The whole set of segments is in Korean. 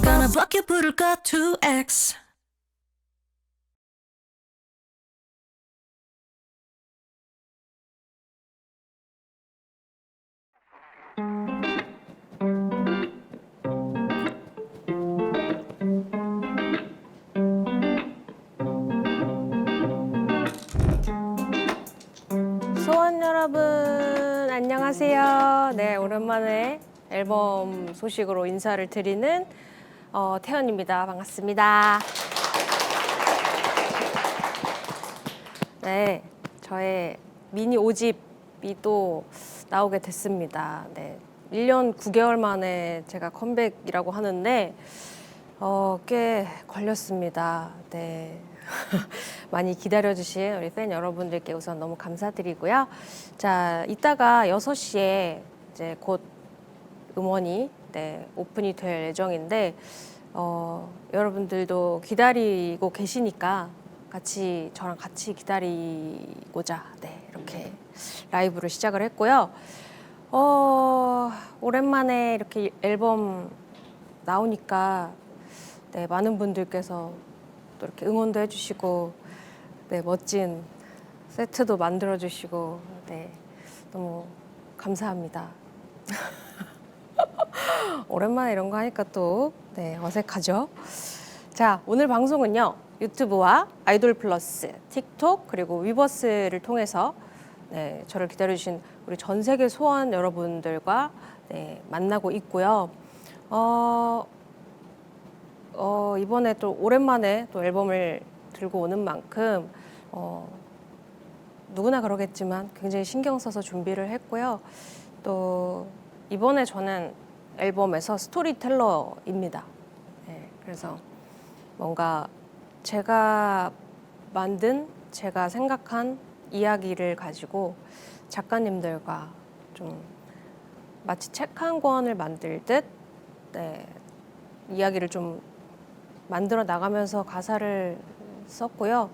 Gonna block you 부를까 2X 소원 여러분 안녕하세요. 네, 오랜만에 앨범 소식으로 인사를 드리는 태연입니다. 반갑습니다. 네, 저의 미니 5집이 또 나오게 됐습니다. 네, 1년 9개월 만에 제가 컴백이라고 하는데 꽤 걸렸습니다. 네. 많이 기다려주신 우리 팬 여러분들께 우선 너무 감사드리고요. 자, 이따가 6시에 이제 곧 음원이 오픈이 될 예정인데 여러분들도 기다리고 계시니까 저랑 같이 기다리고자 이렇게 라이브를 시작을 했고요. 오랜만에 이렇게 앨범 나오니까 많은 분들께서 또 이렇게 응원도 해주시고 멋진 세트도 만들어주시고 너무 감사합니다. 오랜만에 이런 거 하니까 또 어색하죠. 자, 오늘 방송은요 유튜브와 아이돌 플러스, 틱톡 그리고 위버스를 통해서 저를 기다려주신 우리 전 세계 소원 여러분들과 만나고 있고요. 이번에 또 오랜만에 또 앨범을 들고 오는 만큼 누구나 그러겠지만 굉장히 신경 써서 준비를 했고요. 또 이번에 저는 앨범에서 스토리텔러입니다. 그래서 뭔가 제가 만든, 제가 생각한 이야기를 가지고 작가님들과 좀 마치 책 한 권을 만들듯 이야기를 좀 만들어 나가면서 가사를 썼고요.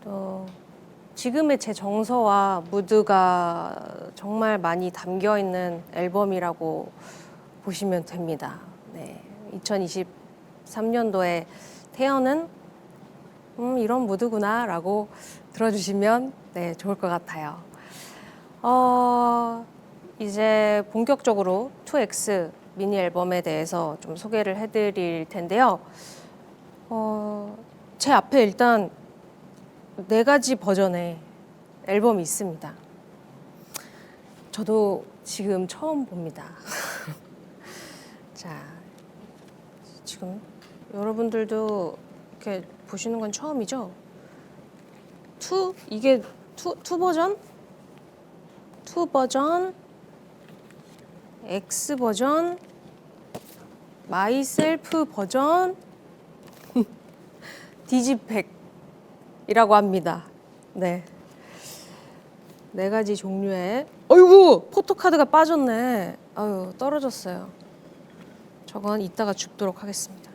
또 지금의 제 정서와 무드가 정말 많이 담겨 있는 앨범이라고 보시면 됩니다. 2023년도에 태연은 이런 무드구나 라고 들어주시면 좋을 것 같아요. 이제 본격적으로 2X 미니 앨범에 대해서 좀 소개를 해드릴 텐데요. 제 앞에 일단 4가지 버전의 앨범이 있습니다. 저도 지금 처음 봅니다. 자, 지금 여러분들도 이렇게 보시는 건 처음이죠? 이게 2 버전? 2 버전, X 버전, 마이셀프 버전, 디지팩이라고 합니다. 4가지 종류의 어이구! 포토카드가 빠졌네. 아유, 떨어졌어요. 저건 이따가 줍도록 하겠습니다.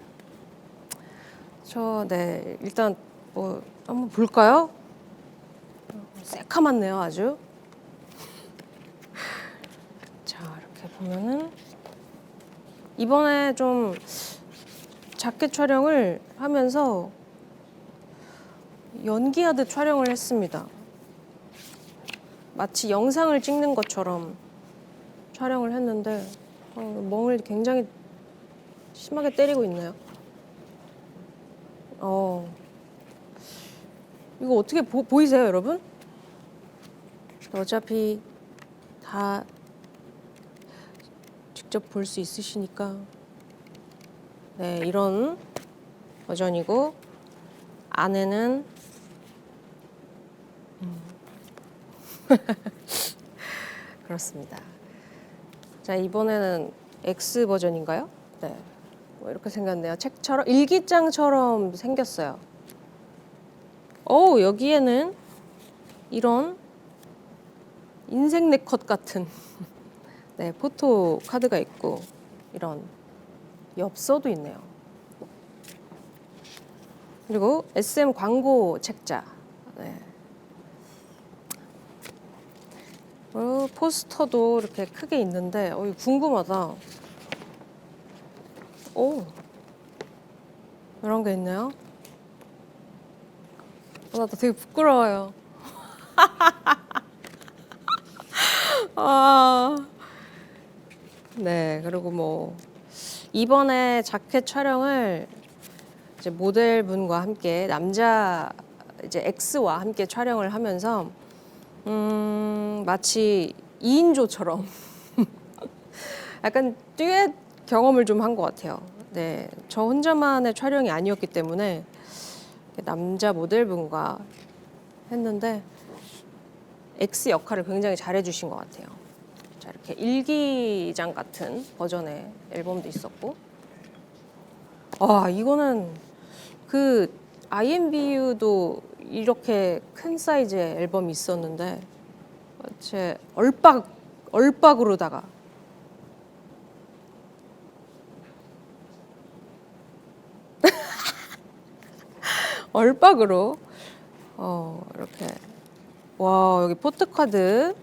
일단 뭐 한번 볼까요? 새카맣네요, 아주. 자, 이렇게 보면은 이번에 좀 자켓 촬영을 하면서 연기하듯 촬영을 했습니다. 마치 영상을 찍는 것처럼 촬영을 했는데 멍을 굉장히 심하게 때리고 있네요. 이거 어떻게 보이세요, 여러분? 어차피 다 직접 볼 수 있으시니까 이런 버전이고 안에는 그렇습니다. 자, 이번에는 X 버전인가요? 뭐 이렇게 생겼네요. 책처럼 일기장처럼 생겼어요. 여기에는 이런 인생 네컷 같은 포토 카드가 있고 이런 엽서도 있네요. 그리고 SM 광고 책자. 네. 그리고 포스터도 이렇게 크게 있는데 이거 궁금하다. 오, 이런 게 있네요. 나 되게 부끄러워요. 아, 네. 그리고 뭐 이번에 자켓 촬영을 이제 모델분과 함께 남자 이제 X와 함께 촬영을 하면서 마치 2인조처럼 약간 듀엣 경험을 좀 한 것 같아요. 네, 저 혼자만의 촬영이 아니었기 때문에 남자 모델분과 했는데 X 역할을 굉장히 잘해주신 것 같아요. 자, 이렇게 일기장 같은 버전의 앨범도 있었고, 이거는 그 IMBU도 이렇게 큰 사이즈의 앨범이 있었는데 제 얼박으로다가 얼박으로 이렇게 와 여기 포토카드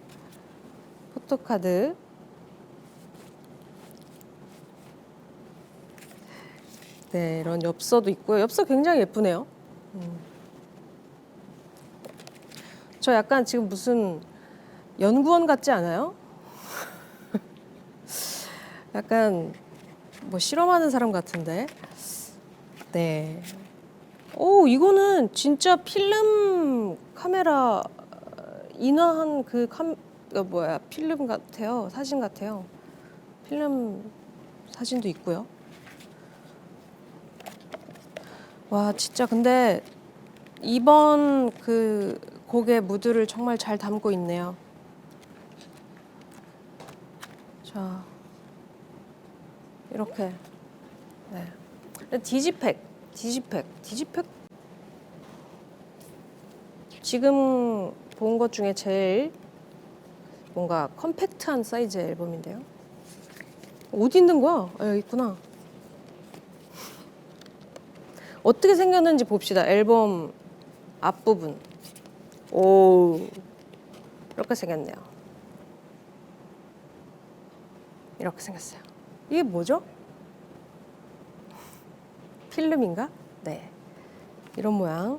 네 이런 엽서도 있고요. 엽서 굉장히 예쁘네요. 저 약간 지금 무슨 연구원 같지 않아요? 약간 뭐 실험하는 사람 같은데. 네. 오, 이거는 진짜 필름 카메라 인화한 필름 같아요. 사진 같아요. 필름 사진도 있고요. 와, 진짜 근데 이번 그 곡의 무드를 정말 잘 담고 있네요. 자, 이렇게. 네. 디지팩. 지금 본 것 중에 제일 뭔가 컴팩트한 사이즈의 앨범인데요. 어디 있는 거야? 여기 있구나. 어떻게 생겼는지 봅시다. 앨범 앞부분. 오, 이렇게 생겼네요. 이렇게 생겼어요. 이게 뭐죠? 필름인가? 네. 이런 모양.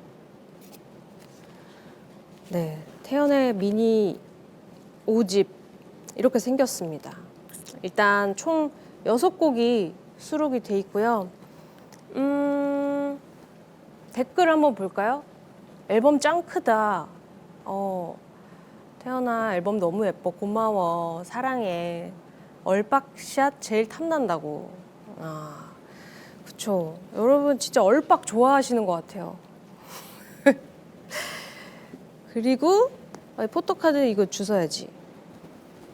네. 태연의 미니 5집 이렇게 생겼습니다. 일단 총 6곡이 수록이 돼 있고요. 댓글 한번 볼까요? 앨범 짱 크다. 태연아 앨범 너무 예뻐. 고마워. 사랑해. 얼박샷 제일 탐난다고. 그쵸. 여러분 진짜 얼박 좋아하시는 것 같아요. 그리고 포토카드 이거 주워야지.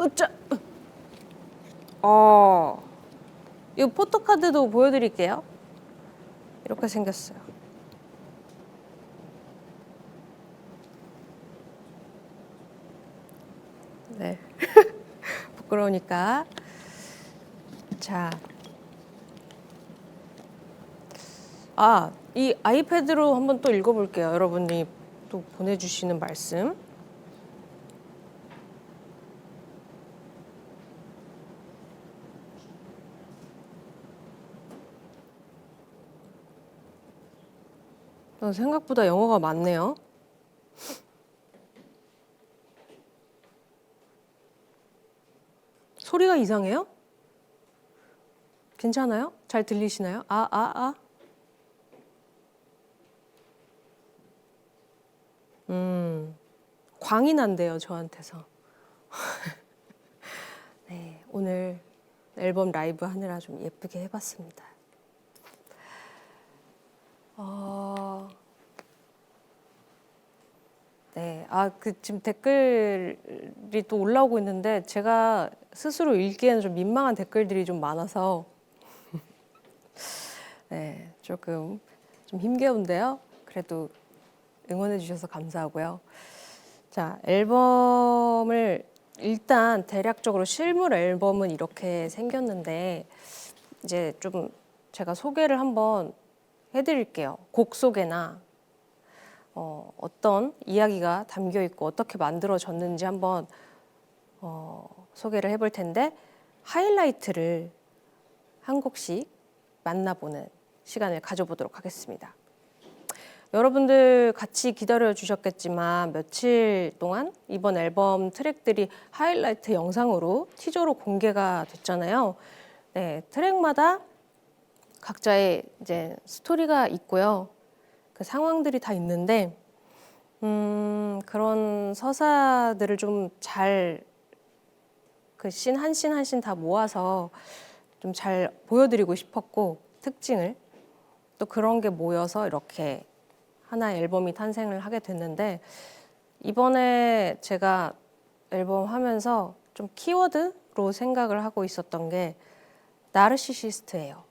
으짜. 이 포토카드도 보여드릴게요. 이렇게 생겼어요. 네. 부끄러우니까. 자. 이 아이패드로 한번 또 읽어볼게요. 여러분이 또 보내주시는 말씀. 생각보다 영어가 많네요. 소리가 이상해요? 괜찮아요? 잘 들리시나요? 광이 난대요, 저한테서. 네, 오늘 앨범 라이브 하느라 좀 예쁘게 해봤습니다. 네, 지금 댓글이 또 올라오고 있는데 제가 스스로 읽기에는 좀 민망한 댓글들이 좀 많아서 네, 조금 좀 힘겨운데요. 그래도 응원해 주셔서 감사하고요. 자, 앨범을 일단 대략적으로 실물 앨범은 이렇게 생겼는데 이제 좀 제가 소개를 한번 해드릴게요. 곡 소개나 어떤 이야기가 담겨 있고 어떻게 만들어졌는지 한번 소개를 해볼 텐데 하이라이트를 한 곡씩 만나보는 시간을 가져보도록 하겠습니다. 여러분들 같이 기다려 주셨겠지만 며칠 동안 이번 앨범 트랙들이 하이라이트 영상으로 티저로 공개가 됐잖아요. 네, 트랙마다 각자의 이제 스토리가 있고요. 그 상황들이 다 있는데 그런 서사들을 좀 잘 그 씬 한 씬 한 씬 다 모아서 좀 잘 보여드리고 싶었고 특징을 또 그런 게 모여서 이렇게 하나의 앨범이 탄생을 하게 됐는데 이번에 제가 앨범 하면서 좀 키워드로 생각을 하고 있었던 게 나르시시스트예요.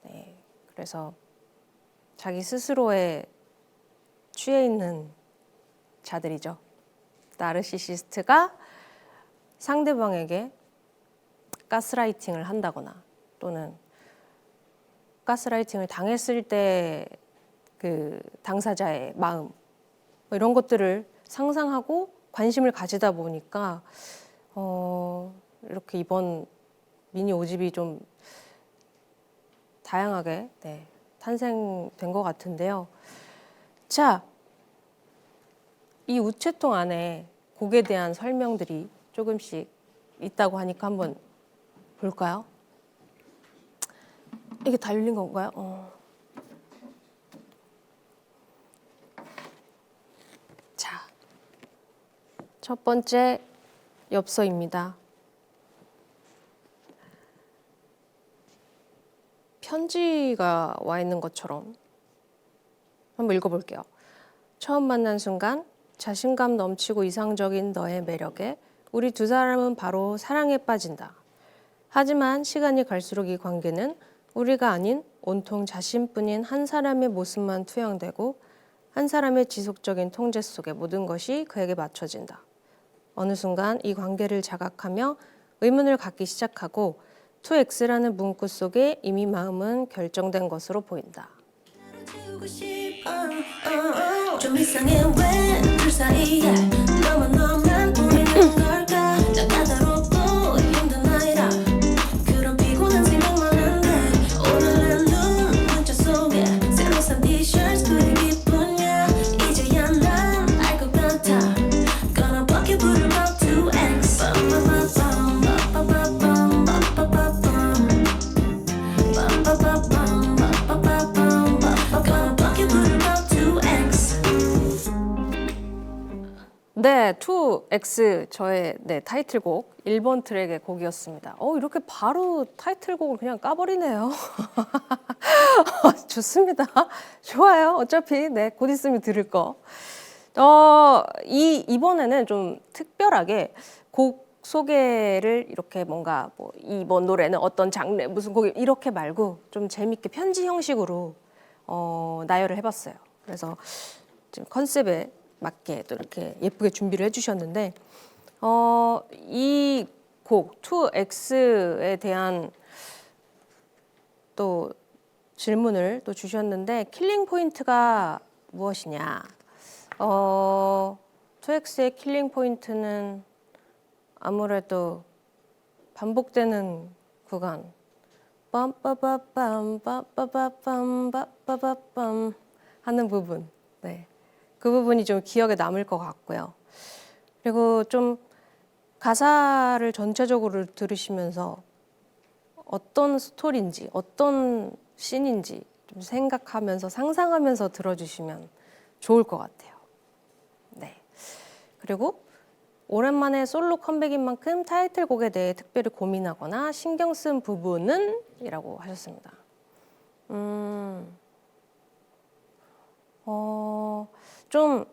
네, 그래서 자기 스스로에 취해 있는 자들이죠. 나르시시스트가 상대방에게 가스라이팅을 한다거나 또는 가스라이팅을 당했을 때 그 당사자의 마음 뭐 이런 것들을 상상하고 관심을 가지다 보니까 이렇게 이번 미니 5집이 좀 다양하게 탄생된 것 같은데요. 자, 이 우체통 안에 곡에 대한 설명들이 조금씩 있다고 하니까 한번 볼까요? 이게 달린 건가요? 자, 첫 번째 엽서입니다. 편지가 와 있는 것처럼 한번 읽어볼게요. 처음 만난 순간 자신감 넘치고 이상적인 너의 매력에 우리 두 사람은 바로 사랑에 빠진다. 하지만 시간이 갈수록 이 관계는 우리가 아닌 온통 자신뿐인 한 사람의 모습만 투영되고 한 사람의 지속적인 통제 속에 모든 것이 그에게 맞춰진다. 어느 순간 이 관계를 자각하며 의문을 갖기 시작하고 2X라는 문구 속에 이미 마음은 결정된 것으로 보인다. 좀 이상해 왜 둘 사이에 너만 보이는 걸까 나 까다롭고 힘든 나이라 그런 피곤한 생각만 하는데 오늘은 눈 문자 속에 새로 산 티셔츠 그린 기분이야 이제야 난 알 것 같아 Gonna bucket 부를 about 2X 네, 2X 저의 타이틀곡 1번 트랙의 곡이었습니다. 이렇게 바로 타이틀곡을 그냥 까버리네요. 좋습니다. 좋아요. 어차피 곧 있으면 들을 거. 이번에는 좀 특별하게 곡 소개를 이렇게 뭔가 뭐 이번 노래는 어떤 장르 무슨 곡이 이렇게 말고 좀 재밌게 편지 형식으로 나열을 해봤어요. 그래서 지금 컨셉에 맞게 또 이렇게 예쁘게 준비를 해주셨는데 이 곡 2X에 대한 또 질문을 또 주셨는데 킬링 포인트가 무엇이냐? 2X의 킬링 포인트는 아무래도 반복되는 구간 빰빠바빰 빰빠바빰 빰빠바빰 하는 부분 그 부분이 좀 기억에 남을 것 같고요. 그리고 좀 가사를 전체적으로 들으시면서 어떤 스토리인지 어떤 씬인지 좀 생각하면서 상상하면서 들어주시면 좋을 것 같아요. 네. 그리고 오랜만에 솔로 컴백인 만큼 타이틀곡에 대해 특별히 고민하거나 신경 쓴 부분은? 이라고 하셨습니다. 좀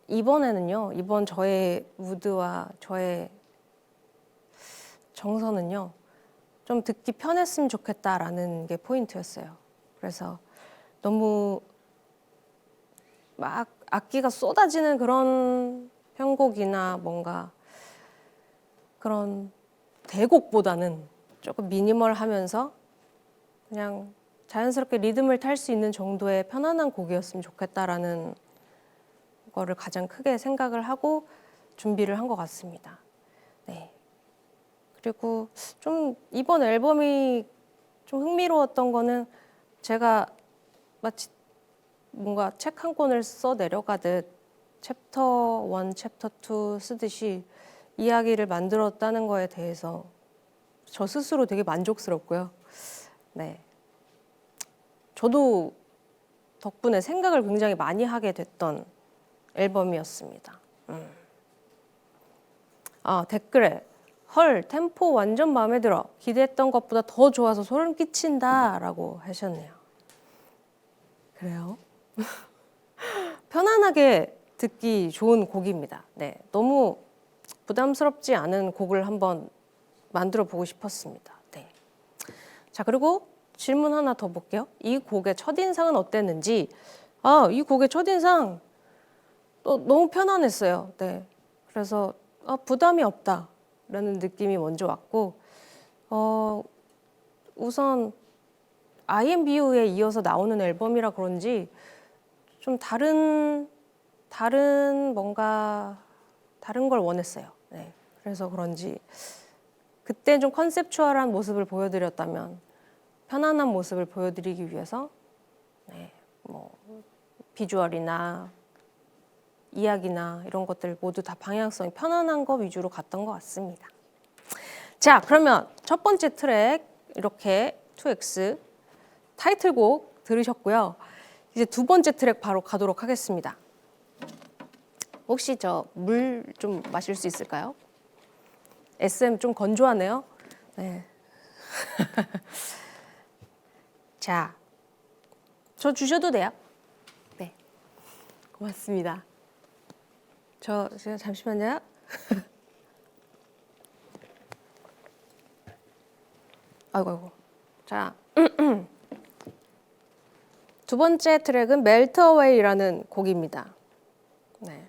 이번에는요, 이번 저의 무드와 저의 정서는요, 좀 듣기 편했으면 좋겠다라는 게 포인트였어요. 그래서 너무 막 악기가 쏟아지는 그런 편곡이나 뭔가 그런 대곡보다는 조금 미니멀하면서 그냥 자연스럽게 리듬을 탈 수 있는 정도의 편안한 곡이었으면 좋겠다라는 거를 가장 크게 생각을 하고 준비를 한 것 같습니다. 네. 그리고 좀 이번 앨범이 좀 흥미로웠던 거는 제가 마치 뭔가 책 한 권을 써 내려가듯 챕터 1, 챕터 2 쓰듯이 이야기를 만들었다는 거에 대해서 저 스스로 되게 만족스럽고요. 네. 저도 덕분에 생각을 굉장히 많이 하게 됐던 앨범이었습니다. 댓글에 헐 템포 완전 마음에 들어. 기대했던 것보다 더 좋아서 소름 끼친다 라고 하셨네요. 그래요? 편안하게 듣기 좋은 곡입니다. 네, 너무 부담스럽지 않은 곡을 한번 만들어 보고 싶었습니다. 네. 자, 그리고 질문 하나 더 볼게요. 이 곡의 첫인상은 어땠는지. 이 곡의 첫인상 너무 편안했어요. 네. 그래서 부담이 없다라는 느낌이 먼저 왔고, 우선 IMBU에 이어서 나오는 앨범이라 그런지 좀 다른 뭔가 다른 걸 원했어요. 네. 그래서 그런지 그때 좀 컨셉추얼한 모습을 보여드렸다면 편안한 모습을 보여드리기 위해서 뭐 비주얼이나 이야기나 이런 것들 모두 다 방향성이 편안한 거 위주로 갔던 것 같습니다. 자, 그러면 첫 번째 트랙 이렇게 2X 타이틀곡 들으셨고요. 이제 두 번째 트랙 바로 가도록 하겠습니다. 혹시 저 물 좀 마실 수 있을까요? SM 좀 건조하네요. 네. 자, 저 주셔도 돼요. 네, 고맙습니다. 저 잠시만요. 아이고. 자, 두 번째 트랙은 Melt Away라는 곡입니다. 네.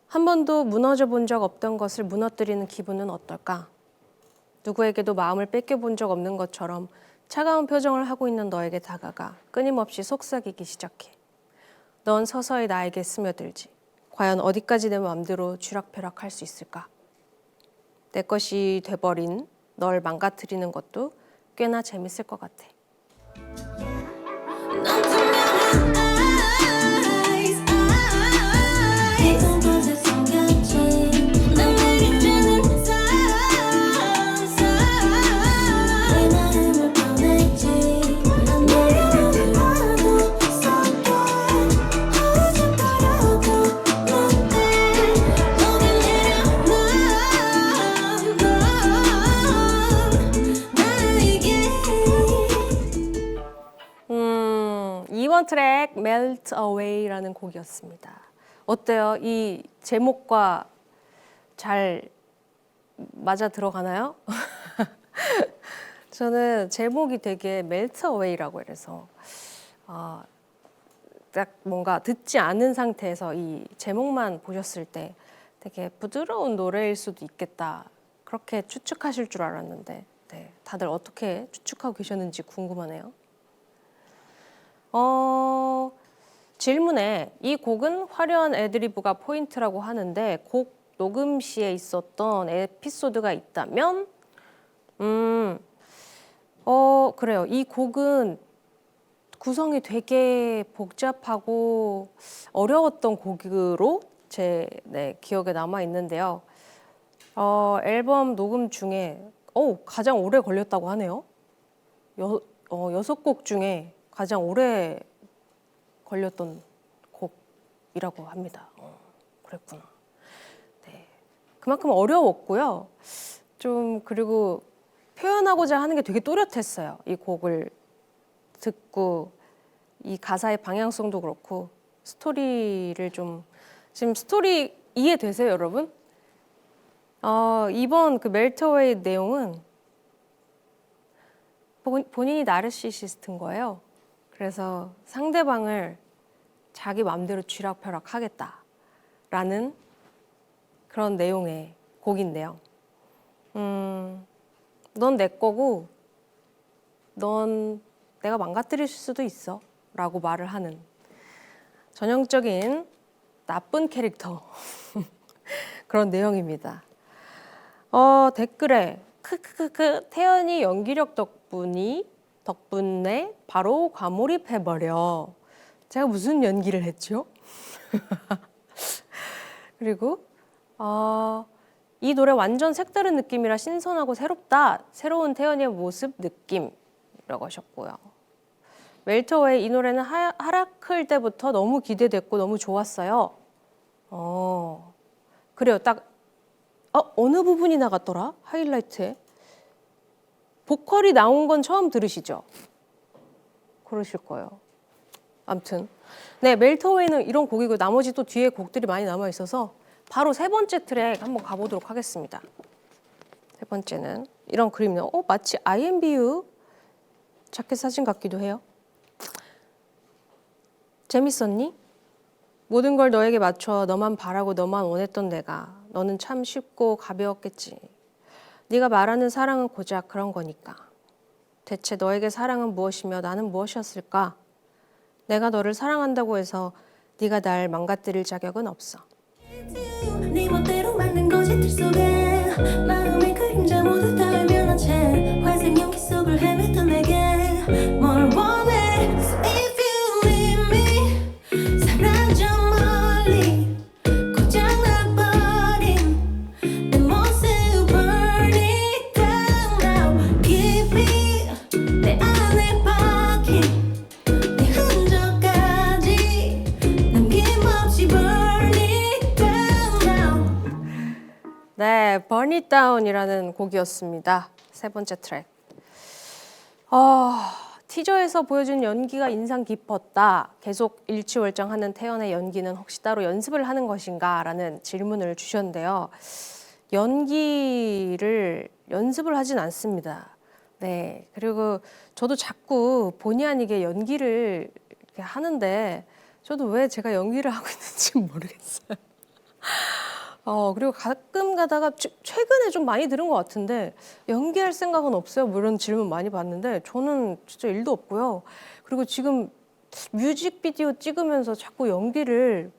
한 번도 무너져 본 적 없던 것을 무너뜨리는 기분은 어떨까? 누구에게도 마음을 뺏겨본 적 없는 것처럼 차가운 표정을 하고 있는 너에게 다가가 끊임없이 속삭이기 시작해. 넌 서서히 나에게 스며들지. 과연 어디까지 내 마음대로 쥐락펴락할 수 있을까? 내 것이 돼버린 널 망가뜨리는 것도 꽤나 재밌을 것 같아. 넌 투명한 eyes, eyes. 이건 것에 숨겼지. 난 내리쬐는 sigh. 내 마음을 보냈지. 난 너를 봐도 섞여. 어제부터라도 넌내 너를 내려 넌 나에게. 이번 트랙 Melt Away라는 곡이었습니다. 어때요? 이 제목과 잘 맞아 들어가나요? 저는 제목이 되게 Melt Away라고 해서 딱 뭔가 듣지 않은 상태에서 이 제목만 보셨을 때 되게 부드러운 노래일 수도 있겠다 그렇게 추측하실 줄 알았는데 네, 다들 어떻게 추측하고 계셨는지 궁금하네요. 질문에 이 곡은 화려한 애드리브가 포인트라고 하는데 곡 녹음 시에 있었던 에피소드가 있다면 그래요. 이 곡은 구성이 되게 복잡하고 어려웠던 곡으로 제 기억에 남아 있는데요. 앨범 녹음 중에 가장 오래 걸렸다고 하네요. 6곡 중에 가장 오래 걸렸던 곡이라고 합니다. 그랬구나. 네. 그만큼 어려웠고요. 좀 그리고 표현하고자 하는 게 되게 또렷했어요. 이 곡을 듣고 이 가사의 방향성도 그렇고 스토리를 좀 지금 스토리 이해되세요, 여러분? 이번 그 멜트어웨이 내용은 본인이 나르시시스트인 거예요. 그래서 상대방을 자기 마음대로 쥐락펴락 하겠다라는 그런 내용의 곡인데요. 넌 내 거고 넌 내가 망가뜨릴 수도 있어 라고 말을 하는 전형적인 나쁜 캐릭터 그런 내용입니다. 댓글에 크크크크 태연이 연기력 덕분에 바로 과몰입해버려. 제가 무슨 연기를 했죠? 그리고 이 노래 완전 색다른 느낌이라 신선하고 새롭다. 새로운 태연이의 모습 느낌이라고 하셨고요. 웰터웨이 이 노래는 하라클 때부터 너무 기대됐고 너무 좋았어요. 그래요. 딱 어느 부분이 나갔더라? 하이라이트에. 보컬이 나온 건 처음 들으시죠? 그러실 거예요. 아무튼 네, 멜터웨이는 이런 곡이고 나머지 또 뒤에 곡들이 많이 남아 있어서 바로 세 번째 트랙 한번 가보도록 하겠습니다. 세 번째는 이런 그림이네요. 마치 IMBU 자켓 사진 같기도 해요. 재밌었니? 모든 걸 너에게 맞춰 너만 바라고 너만 원했던 내가 너는 참 쉽고 가벼웠겠지. 네가 말하는 사랑은 고작 그런 거니까. 대체 너에게 사랑은 무엇이며 나는 무엇이었을까? 내가 너를 사랑한다고 해서 네가 날 망가뜨릴 자격은 없어. 네 멋대로 만든 거짓들 속에 마음의 그림자 모두 다 외면한 채 회색 연기 속을 헤맸던 내게 뭘 원해? So if you leave me 사라져 멀리 고장나버린 내 모습 burn it down now 깊이 내 안에 박힌 내 흔적까지 남김없이 burn it down now. 네, Burn It Down이라는 곡이었습니다. 세 번째 트랙. 티저에서 보여준 연기가 인상 깊었다. 계속 일취월장하는 태연의 연기는 혹시 따로 연습을 하는 것인가? 라는 질문을 주셨는데요. 연기를 연습을 하진 않습니다. 네, 그리고 저도 자꾸 본의 아니게 연기를 이렇게 하는데 저도 왜 제가 연기를 하고 있는지 모르겠어요. 그리고 가끔 가다가 최근에 좀 많이 들은 것 같은데 연기할 생각은 없어요? 뭐 이런 질문 많이 받는데 저는 진짜 일도 없고요. 그리고 지금 뮤직비디오 찍으면서 자꾸 연기를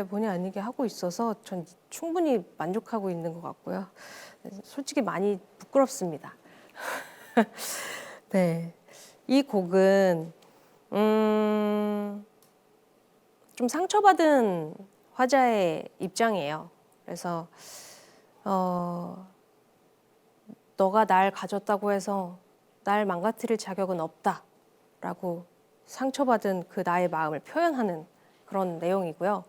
본의 아니게 하고 있어서 전 충분히 만족하고 있는 것 같고요. 솔직히 많이 부끄럽습니다. 네, 이 곡은 좀 상처받은 화자의 입장이에요. 그래서 너가 날 가졌다고 해서 날 망가뜨릴 자격은 없다라고 상처받은 그 나의 마음을 표현하는 그런 내용이고요.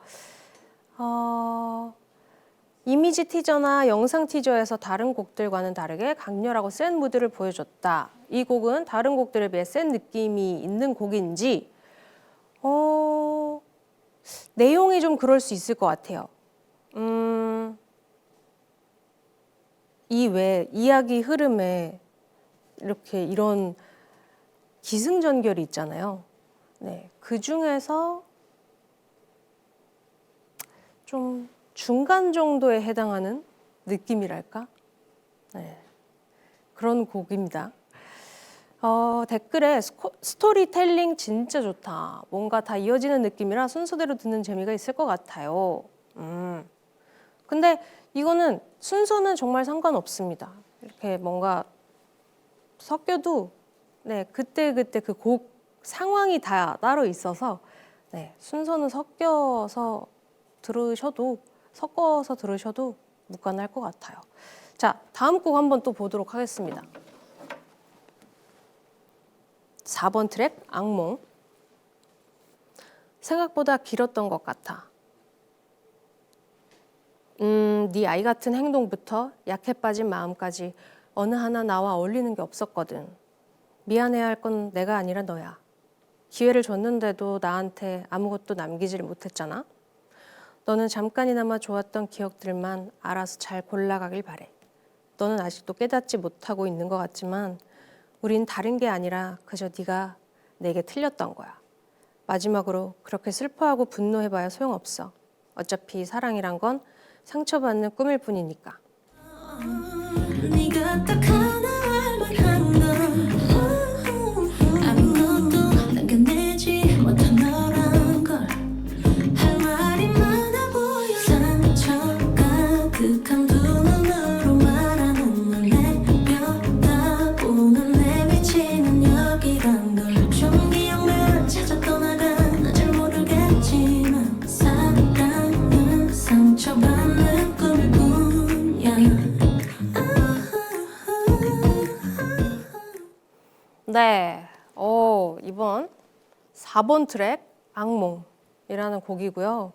이미지 티저나 영상 티저에서 다른 곡들과는 다르게 강렬하고 센 무드를 보여줬다. 이 곡은 다른 곡들에 비해 센 느낌이 있는 곡인지 내용이 좀 그럴 수 있을 것 같아요. 이 외 이야기 흐름에 이렇게 이런 기승전결이 있잖아요. 네, 그 중에서 좀 중간 정도에 해당하는 느낌이랄까? 네, 그런 곡입니다. 댓글에 스토리텔링 진짜 좋다. 뭔가 다 이어지는 느낌이라 순서대로 듣는 재미가 있을 것 같아요. 근데 이거는 순서는 정말 상관없습니다. 이렇게 뭔가 섞여도 그때 그 곡 상황이 다 따로 있어서 순서는 섞어서 들으셔도 무관할 것 같아요. 자, 다음 곡 한번 또 보도록 하겠습니다. 4번 트랙 악몽. 생각보다 길었던 것 같아. 네 아이 같은 행동부터 약해 빠진 마음까지 어느 하나 나와 어울리는 게 없었거든. 미안해야 할 건 내가 아니라 너야. 기회를 줬는데도 나한테 아무것도 남기질 못했잖아. 너는 잠깐이나마 좋았던 기억들만 알아서 잘 골라가길 바래. 너는 아직도 깨닫지 못하고 있는 것 같지만 우린 다른 게 아니라 그저 네가 내게 틀렸던 거야. 마지막으로 그렇게 슬퍼하고 분노해봐야 소용없어. 어차피 사랑이란 건 상처받는 꿈일 뿐이니까. 네가 딱 하나 할 말한 건 네, 이번 4번 트랙 악몽이라는 곡이고요.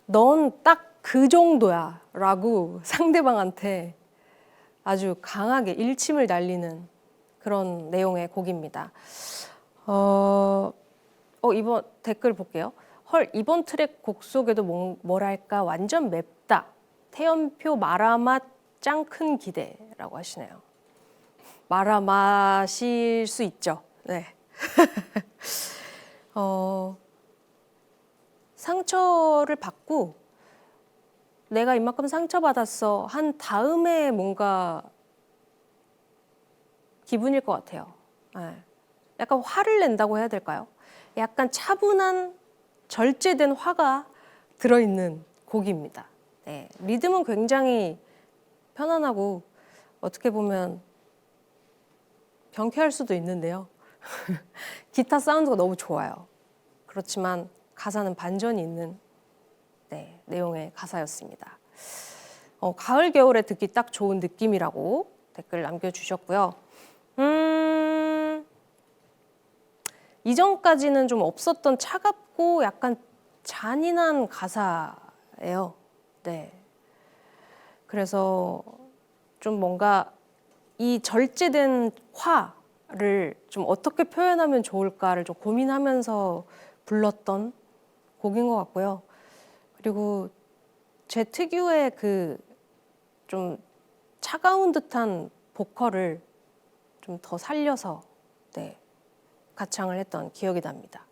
넌 딱 그 정도야 라고 상대방한테 아주 강하게 일침을 날리는 그런 내용의 곡입니다. 이번 댓글 볼게요. 헐, 이번 트랙 곡 속에도 뭐랄까 완전 맵다. 태연표 마라맛 짱 큰 기대라고 하시네요. 마라맛일 수 있죠. 네. 상처를 받고 내가 이만큼 상처받았어 한 다음에 뭔가 기분일 것 같아요. 네. 약간 화를 낸다고 해야 될까요? 약간 차분한 절제된 화가 들어있는 곡입니다. 네. 리듬은 굉장히 편안하고 어떻게 보면 경쾌할 수도 있는데요. 기타 사운드가 너무 좋아요. 그렇지만 가사는 반전이 있는 내용의 가사였습니다. 가을 겨울에 듣기 딱 좋은 느낌이라고 댓글 남겨주셨고요. 이전까지는 좀 없었던 차갑고 약간 잔인한 가사예요. 네. 그래서 좀 뭔가 이 절제된 화를 좀 어떻게 표현하면 좋을까를 좀 고민하면서 불렀던 곡인 것 같고요. 그리고 제 특유의 그 좀 차가운 듯한 보컬을 좀 더 살려서 가창을 했던 기억이 납니다.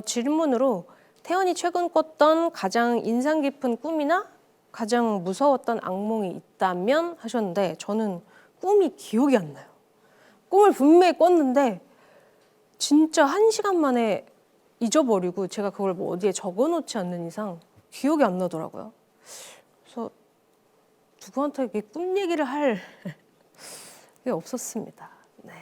질문으로 태연이 최근 꿨던 가장 인상 깊은 꿈이나 가장 무서웠던 악몽이 있다면 하셨는데 저는 꿈이 기억이 안 나요. 꿈을 분명히 꿨는데 진짜 1시간 만에 잊어버리고 제가 그걸 뭐 어디에 적어놓지 않는 이상 기억이 안 나더라고요. 그래서 누구한테 이렇게 꿈 얘기를 할 게 없었습니다. 네.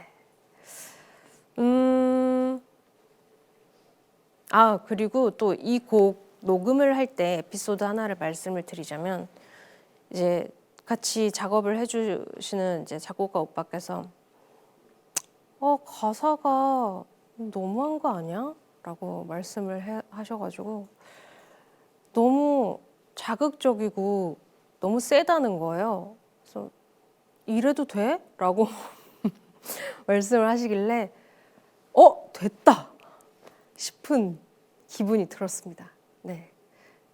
그리고 또 이 곡 녹음을 할 때 에피소드 하나를 말씀을 드리자면 이제 같이 작업을 해주시는 이제 작곡가 오빠께서 가사가 너무한 거 아니야? 라고 말씀을 하셔가지고 너무 자극적이고 너무 세다는 거예요. 그래서 이래도 돼? 라고 말씀을 하시길래 됐다 싶은 기분이 들었습니다. 네,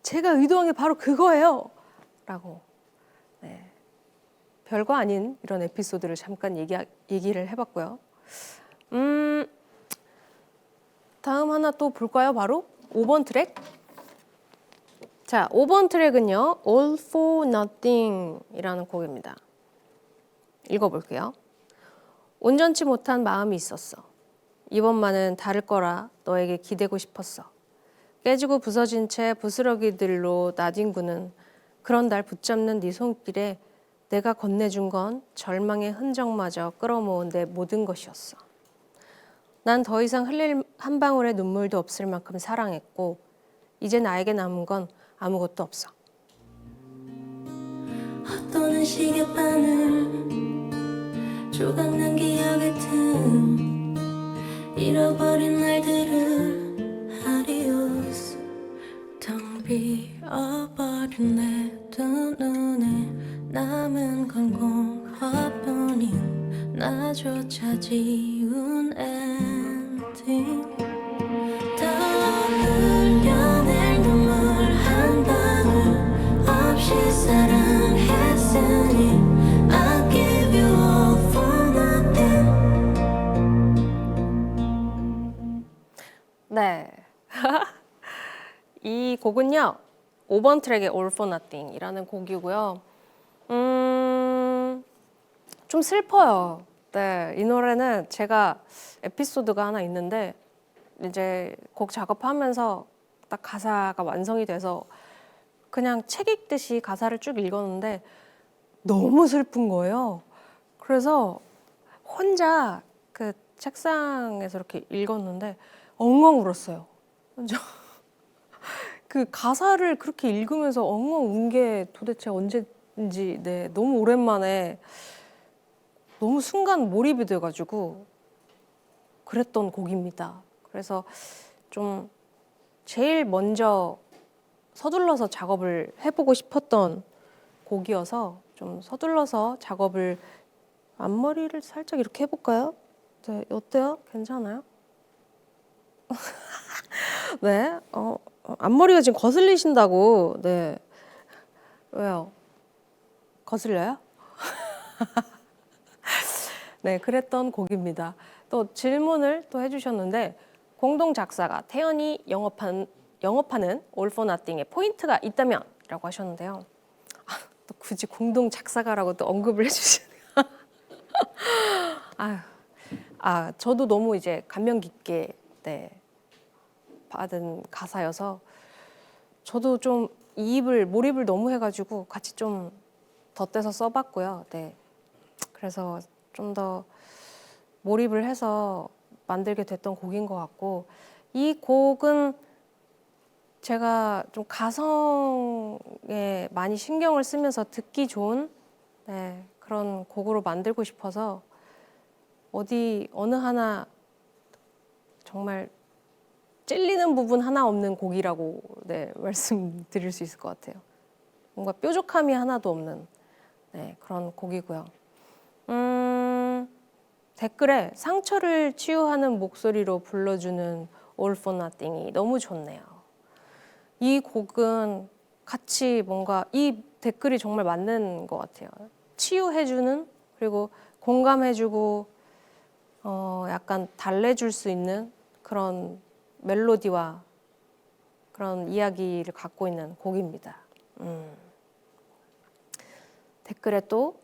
제가 의도한 게 바로 그거예요 라고 별거 아닌 이런 에피소드를 잠깐 얘기를 해봤고요. 다음 하나 또 볼까요? 바로 5번 트랙. 자, 5번 트랙은요, All for Nothing 이라는 곡입니다. 읽어볼게요. 온전치 못한 마음이 있었어. 이번만은 다를 거라 너에게 기대고 싶었어. 깨지고 부서진 채 부스러기들로 나뒹구는 그런 날 붙잡는 네 손길에 내가 건네준 건 절망의 흔적마저 끌어모은 내 모든 것이었어. 난 더 이상 흘릴 한 방울의 눈물도 없을 만큼 사랑했고 이제 나에게 남은 건 아무것도 없어. 헛도는 시계바늘 조각난 기억의 틈 잃어버린 날들을 Adios 텅 비어버린 내 두 눈에 남은 건 공허뿐인 나조차 지운 엔딩 흘려낼 눈물 한 방울 없이 사랑했으니 I give you all for nothing. 네. 이 곡은요, 5번 트랙의 All for Nothing 이라는 곡이고요. 좀 슬퍼요. 네, 이 노래는 제가 에피소드가 하나 있는데 이제 곡 작업하면서 딱 가사가 완성이 돼서 그냥 책 읽듯이 가사를 쭉 읽었는데 너무 슬픈 거예요. 그래서 혼자 그 책상에서 이렇게 읽었는데 엉엉 울었어요. 그 가사를 그렇게 읽으면서 엉엉 운 게 도대체 언제인지 너무 오랜만에 너무 순간 몰입이 돼가지고 그랬던 곡입니다. 그래서 좀 제일 먼저 서둘러서 작업을 해보고 싶었던 곡이어서 좀 서둘러서 작업을 앞머리를 살짝 이렇게 해볼까요? 네, 어때요? 괜찮아요? 네, 앞머리가 지금 거슬리신다고. 네, 왜요? 거슬려요? 네, 그랬던 곡입니다. 또 질문을 또 해주셨는데 공동 작사가 태연이 영업하는 All for Nothing에 포인트가 있다면? 라고 하셨는데요. 또 굳이 공동 작사가라고 또 언급을 해주시네요. 저도 너무 이제 감명 깊게 네, 받은 가사여서 저도 좀 몰입을 너무 해가지고 같이 좀 덧대서 써봤고요. 네, 그래서 좀 더 몰입을 해서 만들게 됐던 곡인 것 같고 이 곡은 제가 좀 가성에 많이 신경을 쓰면서 듣기 좋은 네, 그런 곡으로 만들고 싶어서 어느 하나 정말 찔리는 부분 하나 없는 곡이라고 네, 말씀드릴 수 있을 것 같아요. 뭔가 뾰족함이 하나도 없는 네, 그런 곡이고요. 댓글에 상처를 치유하는 목소리로 불러주는 All for Nothing이 너무 좋네요. 이 곡은 같이 뭔가 이 댓글이 정말 맞는 것 같아요. 치유해주는 그리고 공감해주고 약간 달래줄 수 있는 그런 멜로디와 그런 이야기를 갖고 있는 곡입니다. 댓글에 또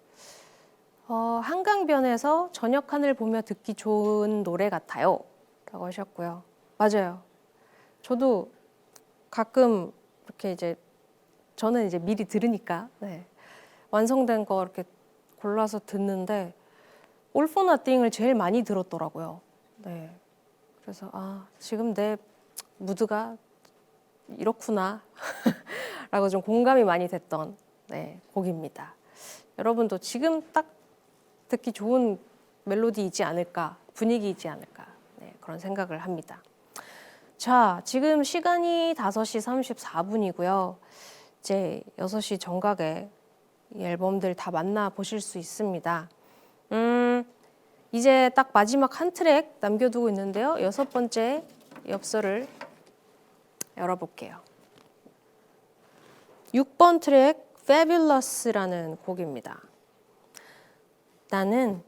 한강변에서 저녁 하늘 보며 듣기 좋은 노래 같아요 라고 하셨고요. 맞아요. 저도 가끔 이렇게 이제 저는 이제 미리 들으니까 네. 완성된 거 이렇게 골라서 듣는데 All for Nothing을 제일 많이 들었더라고요. 네. 그래서 지금 내 무드가 이렇구나 라고 좀 공감이 많이 됐던 네, 곡입니다. 여러분도 지금 딱 듣기 좋은 멜로디이지 않을까, 분위기이지 않을까 네, 그런 생각을 합니다. 자, 지금 시간이 5시 34분이고요. 이제 6시 정각에 이 앨범들 다 만나보실 수 있습니다. 이제 딱 마지막 한 트랙 남겨두고 있는데요. 6번째 엽서를 열어볼게요. 6번 트랙 Fabulous라는 곡입니다. 나는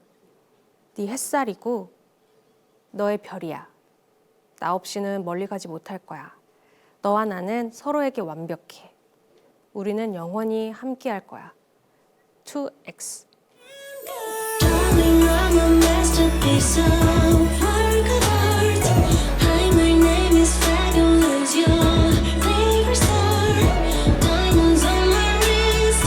네 햇살이고 너의 별이야. 나 없이는 멀리 가지 못할 거야. 너와 나는 서로에게 완벽해. 우리는 영원히 함께할 거야. 2X. Darling, I'm a masterpiece of work of art. Hi, my name is Fabulous, your favorite star. Diamonds on my wrist,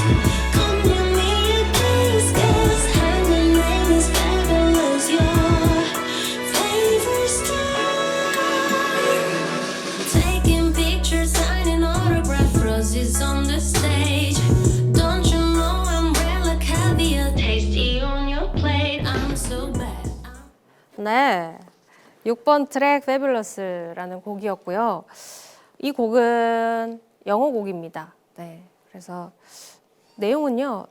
come give me a kiss, 'cause hi, my name is Fabulous, your favorite star. Taking pictures, signing autograph, roses on the stage. Don't you know I'm rare like caviar, tasty on your plate. I'm so bad. 네, 6번 트랙 Fabulous라는 곡이었고요. 이 곡은 영어 곡입니다. 네, 그래서 내용은요.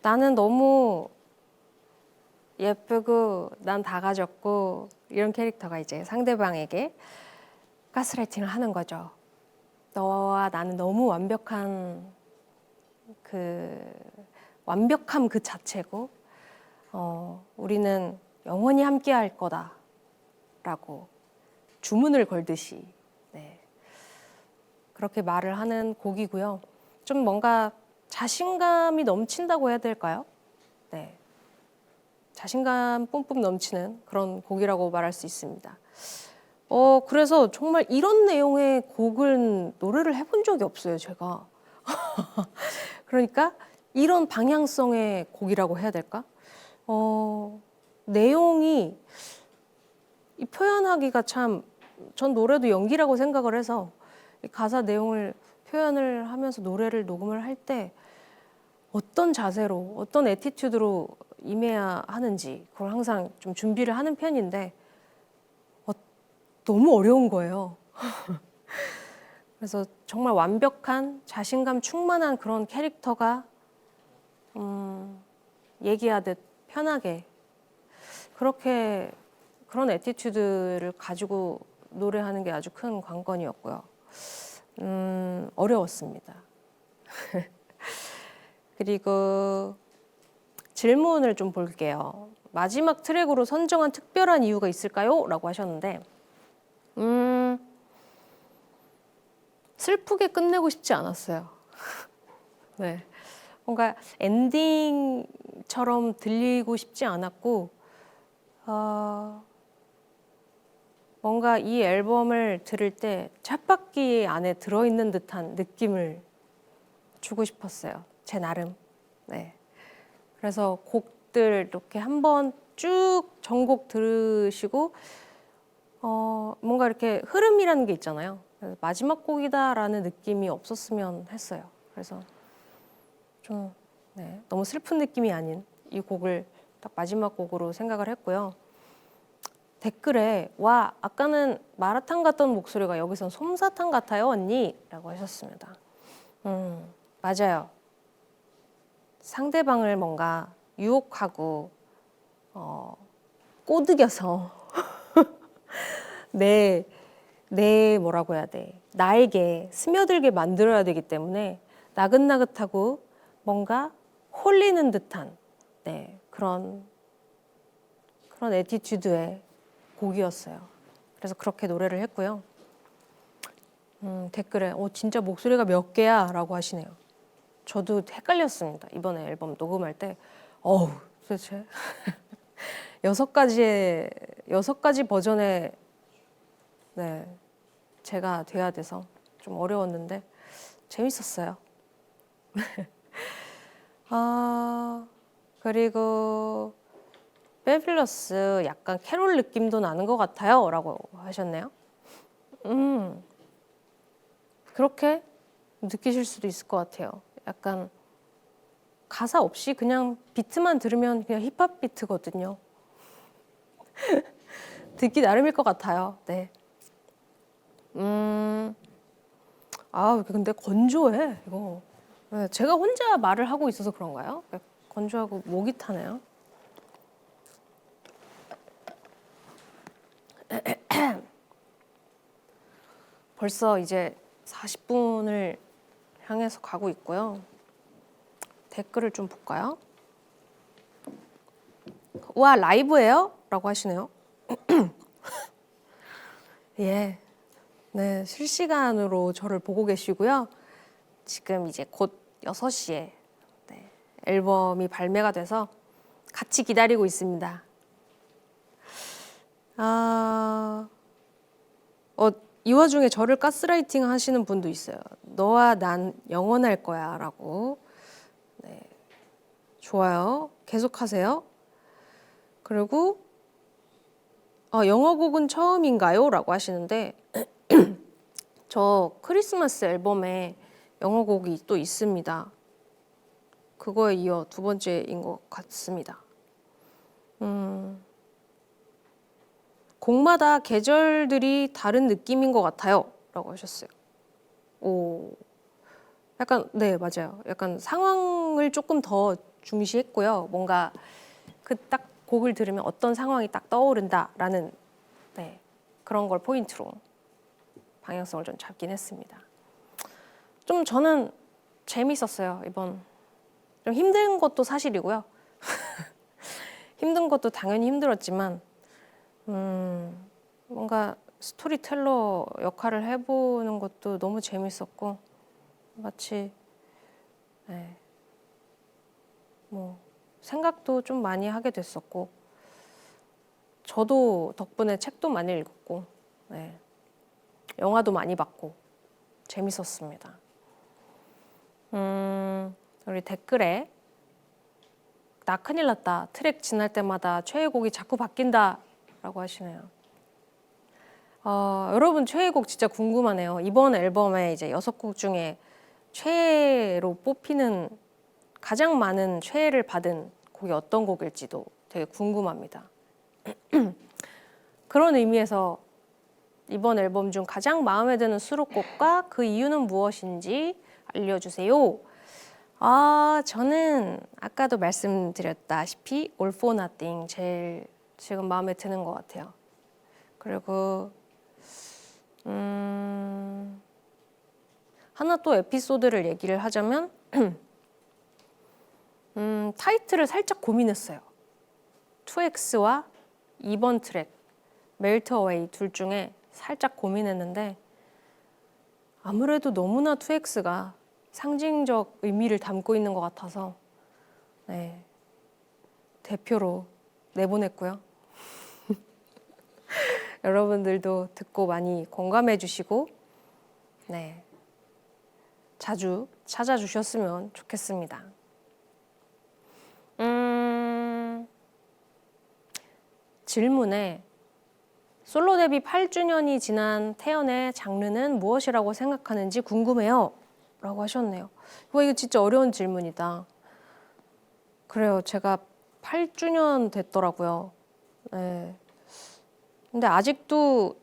나는 너무 예쁘고 난 다 가졌고 이런 캐릭터가 이제 상대방에게 가스라이팅을 하는 거죠. 너와 나는 너무 완벽함 그 자체고 우리는 영원히 함께 할 거다라고 주문을 걸듯이 네, 그렇게 말을 하는 곡이고요. 좀 뭔가 자신감이 넘친다고 해야 될까요? 네, 자신감 뿜뿜 넘치는 그런 곡이라고 말할 수 있습니다. 그래서 정말 이런 내용의 곡은 노래를 해본 적이 없어요, 제가. 그러니까 이런 방향성의 곡이라고 해야 될까? 내용이 표현하기가 참, 전 노래도 연기라고 생각을 해서 이 가사 내용을 표현을 하면서 노래를 녹음을 할 때 어떤 자세로, 어떤 애티튜드로 임해야 하는지 그걸 항상 좀 준비를 하는 편인데 너무 어려운 거예요. 그래서 정말 완벽한 자신감 충만한 그런 캐릭터가 얘기하듯 편하게 그렇게 그런 애티튜드를 가지고 노래하는 게 아주 큰 관건이었고요. 어려웠습니다. 그리고 질문을 좀 볼게요. 마지막 트랙으로 선정한 특별한 이유가 있을까요? 라고 하셨는데 슬프게 끝내고 싶지 않았어요. 네. 뭔가 엔딩처럼 들리고 싶지 않았고 뭔가 이 앨범을 들을 때 쳇바퀴 안에 들어있는 듯한 느낌을 주고 싶었어요. 제 나름. 네. 그래서 곡들 이렇게 한번 쭉 전곡 들으시고 뭔가 이렇게 흐름이라는 게 있잖아요. 마지막 곡이다라는 느낌이 없었으면 했어요. 그래서 좀 너무 슬픈 느낌이 아닌 이 곡을 딱 마지막 곡으로 생각을 했고요. 댓글에 와 아까는 마라탕 같던 목소리가 여기선 솜사탕 같아요 언니 라고 하셨습니다. 맞아요. 상대방을 뭔가 유혹하고 꼬드겨서 내 뭐라고 해야 돼 나에게 스며들게 만들어야 되기 때문에 나긋나긋하고 뭔가 홀리는 듯한 그런 애티튜드의 곡이었어요. 그래서 그렇게 노래를 했고요. 댓글에 진짜 목소리가 몇 개야? 라고 하시네요. 저도 헷갈렸습니다. 이번에 앨범 녹음할 때 도대체 6가지 버전의 제가 돼야 돼서 좀 어려웠는데 재밌었어요. 그리고 페뷸러스 약간 캐롤 느낌도 나는 것 같아요 라고 하셨네요. 그렇게 느끼실 수도 있을 것 같아요. 약간 가사 없이 그냥 비트만 들으면 그냥 힙합 비트거든요. 듣기 나름일 것 같아요. 네. 근데 건조해 이거. 제가 혼자 말을 하고 있어서 그런가요? 건조하고 목이 타네요. 벌써 이제 40분을 향해서 가고 있고요. 댓글을 좀 볼까요? 와 라이브예요? 라고 하시네요. 예, 네 실시간으로 저를 보고 계시고요. 지금 이제 곧 6시에 앨범이 발매가 돼서 같이 기다리고 있습니다. 이 와중에 저를 가스라이팅 하시는 분도 있어요. 너와 난 영원할 거야 라고. 좋아요. 계속하세요. 그리고 영어곡은 처음인가요? 라고 하시는데 저 크리스마스 앨범에 영어곡이 또 있습니다. 그거에 이어 두 번째인 것 같습니다. 곡마다 계절들이 다른 느낌인 것 같아요 라고 하셨어요. 약간 맞아요. 약간 상황을 조금 더 중시했고요. 뭔가 그 딱 곡을 들으면 어떤 상황이 딱 떠오른다라는 그런 걸 포인트로 방향성을 좀 잡긴 했습니다. 좀 저는 재밌었어요. 이번 좀 힘든 것도 사실이고요. 힘든 것도 당연히 힘들었지만 뭔가 스토리텔러 역할을 해보는 것도 너무 재밌었고 마치 뭐 생각도 좀 많이 하게 됐었고 저도 덕분에 책도 많이 읽었고 영화도 많이 봤고 재밌었습니다. 우리 댓글에 나 큰일 났다. 트랙 지날 때마다 최애곡이 자꾸 바뀐다 라고 하시네요. 여러분 최애곡 진짜 궁금하네요. 이번 앨범에 이제 6곡 중에 최애로 뽑히는 가장 많은 최애를 받은 곡이 어떤 곡일지도 되게 궁금합니다. 그런 의미에서 이번 앨범 중 가장 마음에 드는 수록곡과 그 이유는 무엇인지 알려주세요. 저는 아까도 말씀드렸다시피 All for Nothing 제일 지금 마음에 드는 것 같아요. 그리고 하나 또 에피소드를 얘기를 하자면 타이틀을 살짝 고민했어요. 2X와 2번 트랙 Melt Away 둘 중에 살짝 고민했는데 아무래도 너무나 2X가 상징적 의미를 담고 있는 것 같아서 네, 대표로 내보냈고요. 여러분들도 듣고 많이 공감해 주시고 네, 자주 찾아주셨으면 좋겠습니다. 질문에 솔로 데뷔 8주년이 지난 태연의 장르는 무엇이라고 생각하는지 궁금해요. 라고 하셨네요. 이거 진짜 어려운 질문이다. 그래요. 제가 8주년 됐더라고요. 네. 근데 아직도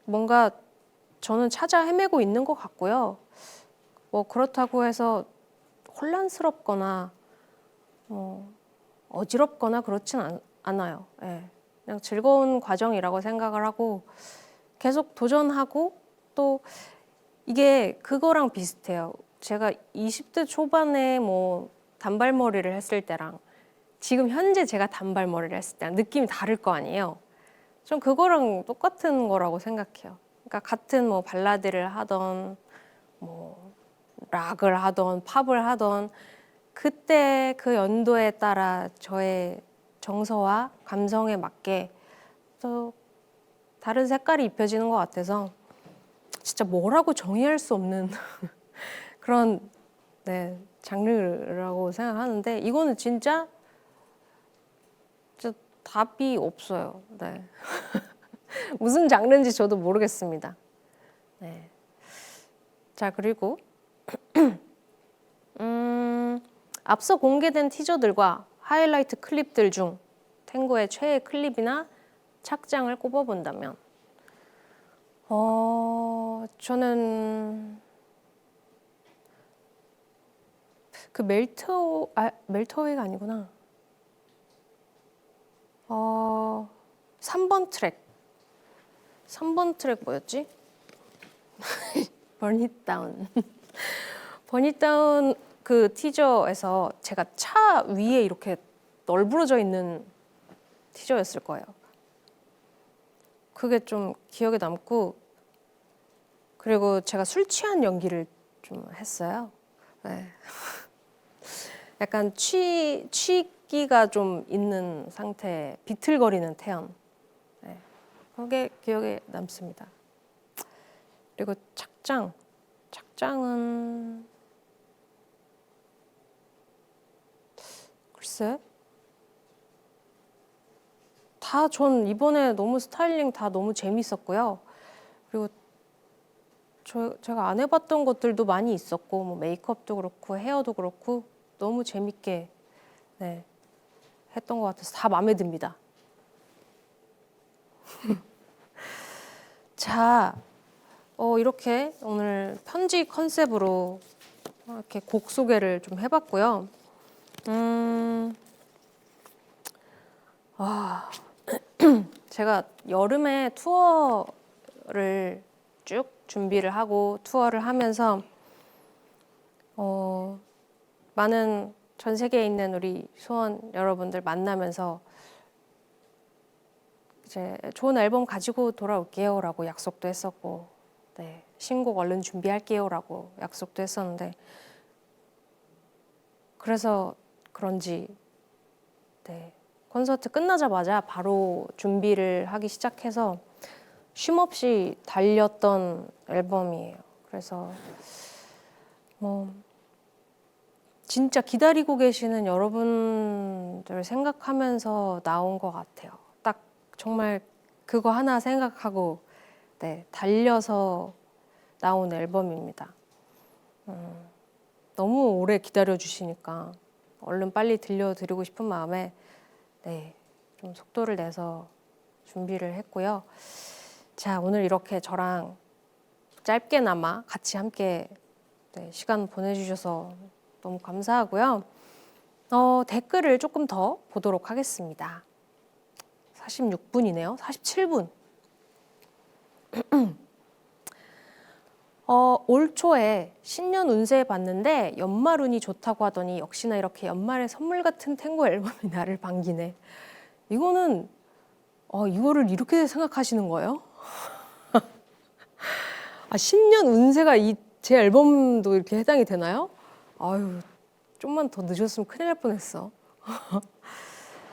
뭔가 저는 찾아 헤매고 있는 것 같고요. 뭐 그렇다고 해서 혼란스럽거나 어지럽거나 그렇진 않아요. 네. 그냥 즐거운 과정이라고 생각을 하고 계속 도전하고 또 이게 그거랑 비슷해요. 제가 20대 초반에 뭐 단발머리를 했을 때랑 지금 현재 제가 단발머리를 했을 때랑 느낌이 다를 거 아니에요. 좀 그거랑 똑같은 거라고 생각해요. 그러니까 같은 뭐 발라드를 하던 뭐 락을 하던 팝을 하던 그때 그 연도에 따라 저의 정서와 감성에 맞게 또 다른 색깔이 입혀지는 것 같아서 진짜 뭐라고 정의할 수 없는 그런 네, 장르라고 생각하는데 이거는 진짜 답이 없어요. 네. 무슨 장르인지 저도 모르겠습니다. 네. 자, 그리고 앞서 공개된 티저들과 하이라이트 클립들 중 탱고의 최애 클립이나 착장을 꼽아본다면 저는 그 멜터웨이가 아니구나. 3번 트랙. 3번 트랙 뭐였지? Burn It Down. Burn It Down 그 티저에서 제가 차 위에 이렇게 널브러져 있는 티저였을 거예요. 그게 좀 기억에 남고 그리고 제가 술 취한 연기를 좀 했어요. 네. 약간 취기가 좀 있는 상태, 비틀거리는 태연. 네. 그게 기억에 남습니다. 그리고 착장은 글쎄 다 전 이번에 너무 스타일링 다 너무 재밌었고요. 그리고 제가 안 해봤던 것들도 많이 있었고 뭐 메이크업도 그렇고 헤어도 그렇고 너무 재밌게 네, 했던 것 같아서 다 마음에 듭니다. 자, 이렇게 오늘 편지 컨셉으로 이렇게 곡 소개를 좀 해봤고요. 제가 여름에 투어를 쭉 준비를 하고 투어를 하면서 많은 전 세계에 있는 우리 수원 여러분들 만나면서 이제 좋은 앨범 가지고 돌아올게요라고 약속도 했었고, 네, 신곡 얼른 준비할게요라고 약속도 했었는데, 그래서 그런지 네, 콘서트 끝나자마자 바로 준비를 하기 시작해서 쉼없이 달렸던 앨범이에요. 그래서 뭐 진짜 기다리고 계시는 여러분들 생각하면서 나온 것 같아요. 딱 정말 그거 하나 생각하고 네, 달려서 나온 앨범입니다. 너무 오래 기다려 주시니까 얼른 빨리 들려드리고 싶은 마음에 네, 좀 속도를 내서 준비를 했고요. 자, 오늘 이렇게 저랑 짧게나마 같이 함께 네, 시간 보내주셔서 너무 감사하고요. 댓글을 조금 더 보도록 하겠습니다. 46분이네요. 47분. 올 초에 신년 운세 봤는데 연말 운이 좋다고 하더니 역시나 이렇게 연말에 선물 같은 탱고 앨범이 나를 반기네. 이거는 이거를 이렇게 생각하시는 거예요? 신년 운세가 제 앨범도 이렇게 해당이 되나요? 아유, 좀만 더 늦었으면 큰일 날 뻔했어.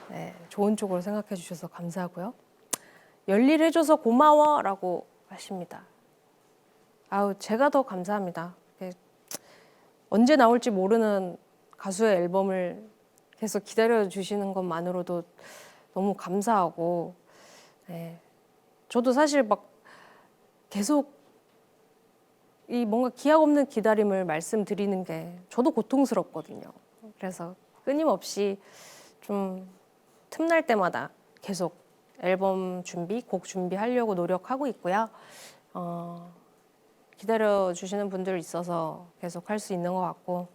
네, 좋은 쪽으로 생각해 주셔서 감사하고요. 열일해줘서 고마워라고 하십니다. 아우, 제가 더 감사합니다. 언제 나올지 모르는 가수의 앨범을 계속 기다려 주시는 것만으로도 너무 감사하고, 네. 저도 사실 막 계속 이 뭔가 기약 없는 기다림을 말씀드리는 게 저도 고통스럽거든요. 그래서 끊임없이 좀 틈날 때마다 계속 앨범 준비, 곡 준비하려고 노력하고 있고요. 기다려 주시는 분들 있어서 계속 할 수 있는 것 같고,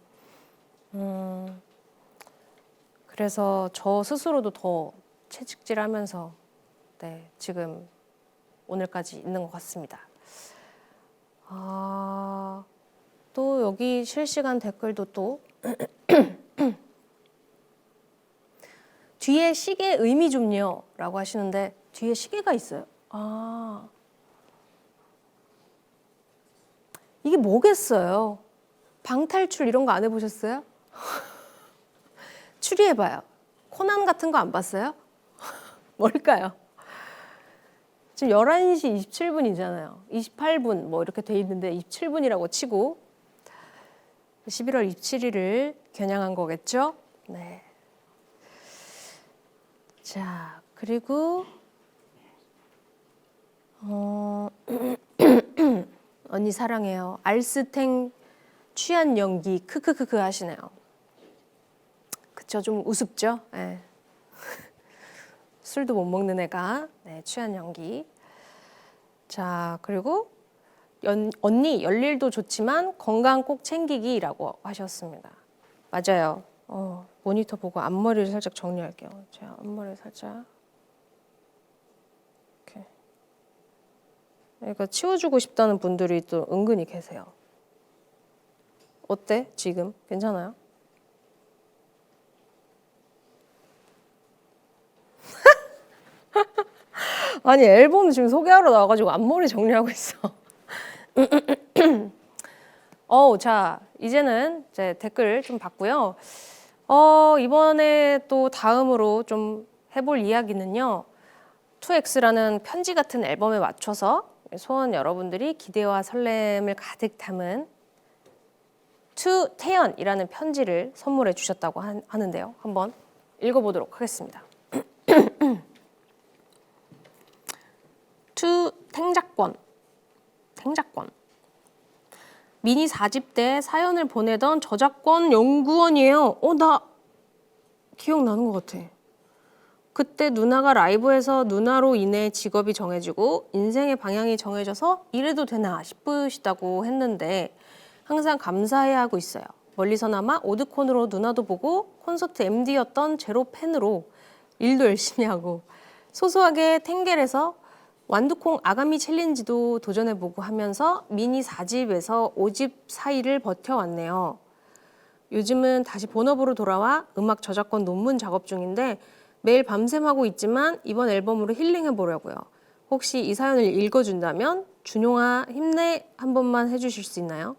그래서 저 스스로도 더 채찍질하면서 네, 지금 오늘까지 있는 것 같습니다. 또 여기 실시간 댓글도 또 뒤에 시계 의미 좀요 라고 하시는데 뒤에 시계가 있어요. 이게 뭐겠어요? 방탈출 이런 거 안 해보셨어요? 추리해봐요. 코난 같은 거 안 봤어요? 뭘까요? 지금 11시 27분이잖아요. 28분 뭐 이렇게 돼 있는데 27분이라고 치고 11월 27일을 겨냥한 거겠죠? 네. 자, 그리고 언니 사랑해요. 알스탱 취한 연기 크크크크 하시네요. 그쵸, 좀 우습죠? 네. 술도 못 먹는 애가 네, 취한 연기. 자, 그리고 언니 열일도 좋지만 건강 꼭 챙기기라고 하셨습니다. 맞아요. 모니터 보고 앞머리를 살짝 정리할게요. 제가 앞머리 살짝 이렇게. 그러니까 치워주고 싶다는 분들이 또 은근히 계세요. 어때? 지금 괜찮아요? 아니, 앨범 지금 소개하러 나와가지고 앞머리 정리하고 있어. 자, 이제는 이제 댓글 좀 봤고요. 이번에 또 다음으로 좀 해볼 이야기는요. 2X라는 편지 같은 앨범에 맞춰서 소원 여러분들이 기대와 설렘을 가득 담은 To 태연이라는 편지를 선물해 주셨다고 하는데요. 한번 읽어보도록 하겠습니다. To 탱작권. 미니 4집 때 사연을 보내던 저작권 연구원이에요. 나 기억나는 것 같아. 그때 누나가 라이브에서 누나로 인해 직업이 정해지고 인생의 방향이 정해져서 이래도 되나 싶으시다고 했는데 항상 감사해야 하고 있어요. 멀리서나마 오드콘으로 누나도 보고 콘서트 MD였던 제로 팬으로 일도 열심히 하고 소소하게 탱겔에서 완두콩 아가미 챌린지도 도전해보고 하면서 미니 4집에서 5집 사이를 버텨왔네요. 요즘은 다시 본업으로 돌아와 음악 저작권 논문 작업 중인데 매일 밤샘 하고 있지만 이번 앨범으로 힐링해보려고요. 혹시 이 사연을 읽어준다면 준용아 힘내 한 번만 해주실 수 있나요?